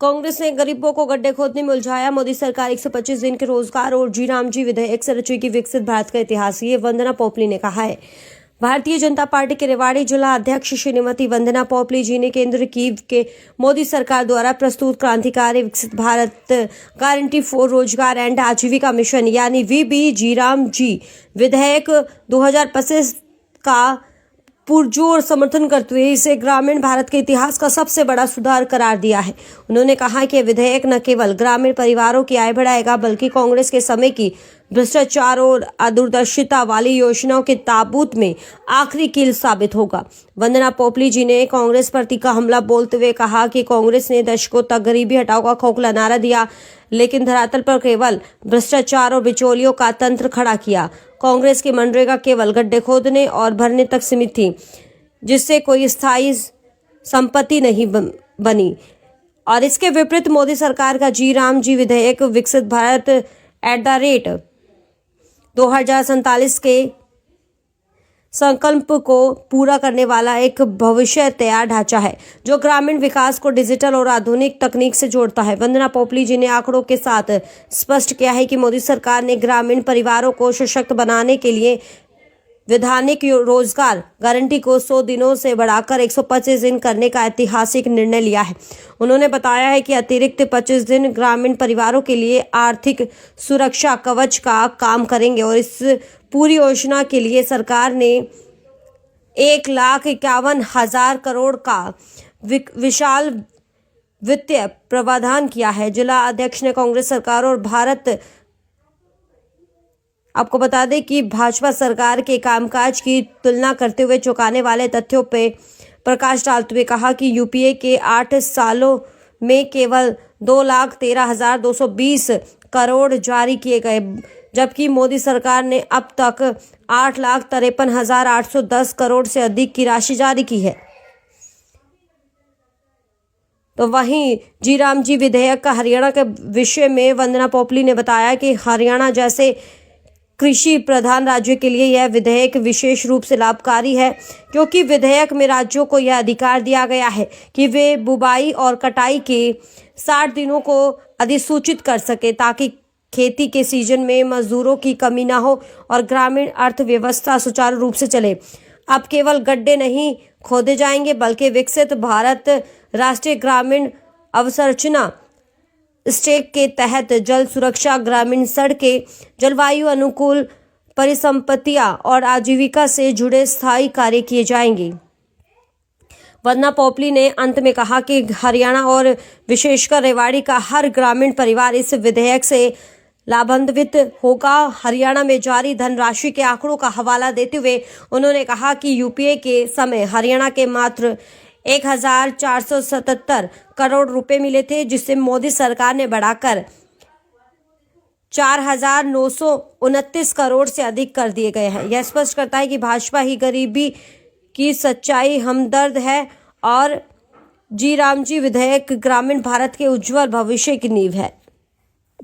कांग्रेस ने गरीबों को गड्ढे खोदने में उलझाया। मोदी सरकार 125 दिन के रोजगार और जी राम जी विधेयक से रचेगी विकसित भारत का इतिहास, ये वंदना पोपली ने कहा है। भारतीय जनता पार्टी के रेवाड़ी जिला अध्यक्ष श्रीमती वंदना पोपली जी ने केंद्र की के मोदी सरकार द्वारा प्रस्तुत क्रांतिकारी विकसित भारत गारंटी फॉर रोजगार एंड आजीविका मिशन यानी वीबी जी राम जी विधेयक 2025 का पुरजोर समर्थन करते हुए इसे ग्रामीण भारत के इतिहास का सबसे बड़ा सुधार करार दिया है। उन्होंने कहा कि विधेयक न केवल ग्रामीण परिवारों की आय बढ़ाएगा बल्कि कांग्रेस के समय की भ्रष्टाचार और अदूरदर्शिता वाली योजनाओं के ताबूत में आखिरी कील साबित होगा। वंदना पोपली जी ने कांग्रेस पर तीखा हमला बोलते हुए कहा कि कांग्रेस ने दशकों तक गरीबी हटाओ का खोखला नारा दिया, लेकिन धरातल पर केवल भ्रष्टाचार और बिचौलियों का तंत्र खड़ा किया। कांग्रेस की मनरेगा केवल गड्ढे खोदने और भरने तक सीमित थी, जिससे कोई स्थायी संपत्ति नहीं बनी। और इसके विपरीत मोदी सरकार का जी राम जी विधेयक विकसित भारत @ 2047 के संकल्प को पूरा करने वाला एक भविष्य तैयार ढांचा है, जो ग्रामीण विकास को डिजिटल और आधुनिक तकनीक से जोड़ता है। वंदना पोपली जी ने आंकड़ों के साथ स्पष्ट किया है कि मोदी सरकार ने ग्रामीण परिवारों को सशक्त बनाने के लिए वैधानिक रोजगार गारंटी को 100 दिनों से बढ़ाकर 125 दिन करने का ऐतिहासिक निर्णय लिया है। उन्होंने बताया है कि अतिरिक्त 25 दिन ग्रामीण परिवारों के लिए आर्थिक सुरक्षा कवच का काम करेंगे और इस पूरी योजना के लिए सरकार ने 1,51,000 करोड़ का विशाल वित्तीय प्रावधान किया है। जिला अध्यक्ष ने कांग्रेस सरकार और आपको बता दें कि भाजपा सरकार के कामकाज की तुलना करते हुए चौंकाने वाले तथ्यों पे प्रकाश डालते हुए कहा कि यूपीए के 8 सालों में केवल 2,13,220 करोड़ जारी किए गए, जबकि मोदी सरकार ने अब तक 8,53,810 करोड़ से अधिक की राशि जारी की है। तो वहीं जी राम जी विधेयक का हरियाणा के विषय में वंदना पोपली ने बताया कि हरियाणा जैसे कृषि प्रधान राज्य के लिए यह विधेयक विशेष रूप से लाभकारी है, क्योंकि विधेयक में राज्यों को यह अधिकार दिया गया है कि वे बुवाई और कटाई के 60 दिनों को अधिसूचित कर सके, ताकि खेती के सीजन में मजदूरों की कमी न हो और ग्रामीण अर्थव्यवस्था सुचारू रूप से चले। अब केवल गड्ढे नहीं खोदे जाएंगे, बल्कि विकसित भारत राष्ट्रीय ग्रामीण अवसंरचना स्टेक के तहत जल सुरक्षा, ग्रामीण सड़कें, जलवायु अनुकूल परिसंपत्तियां और आजीविका से जुड़े स्थायी कार्य किए जाएंगे। वंदना पोपली ने अंत में कहा कि हरियाणा और विशेषकर रेवाड़ी का हर ग्रामीण परिवार इस विधेयक से लाभान्वित होगा। हरियाणा में जारी धनराशि के आंकड़ों का हवाला देते हुए उन्होंने कहा कि यूपीए के समय हरियाणा के मात्र 1,477 करोड़ रुपए मिले थे, जिससे मोदी सरकार ने बढ़ाकर 4,929 करोड़ से अधिक कर दिए गए हैं। यह स्पष्ट करता है कि भाजपा ही गरीबी की सच्चाई हमदर्द है और जी राम जी विधेयक ग्रामीण भारत के उज्जवल भविष्य की नींव है।